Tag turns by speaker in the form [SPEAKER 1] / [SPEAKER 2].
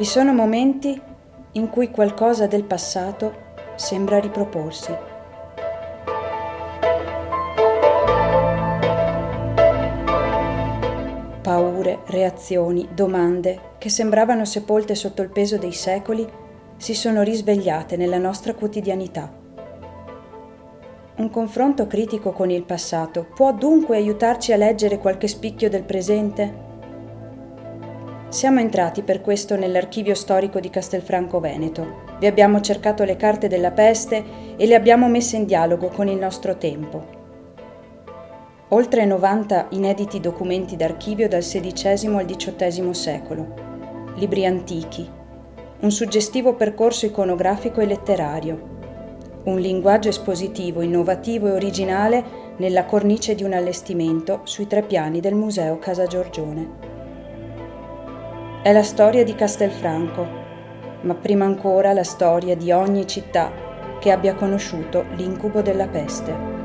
[SPEAKER 1] Vi sono momenti in cui qualcosa del passato sembra riproporsi. Paure, reazioni, domande che sembravano sepolte sotto il peso dei secoli si sono risvegliate nella nostra quotidianità. Un confronto critico con il passato può dunque aiutarci a leggere qualche spicchio del presente? Siamo entrati per questo nell'archivio storico di Castelfranco Veneto. Vi abbiamo cercato le carte della peste e le abbiamo messe in dialogo con il nostro tempo. Oltre 90 inediti documenti d'archivio dal XVI al XVIII secolo, libri antichi, un suggestivo percorso iconografico e letterario, un linguaggio espositivo innovativo e originale nella cornice di un allestimento sui 3 piani del Museo Casa Giorgione. È la storia di Castelfranco, ma prima ancora la storia di ogni città che abbia conosciuto l'incubo della peste.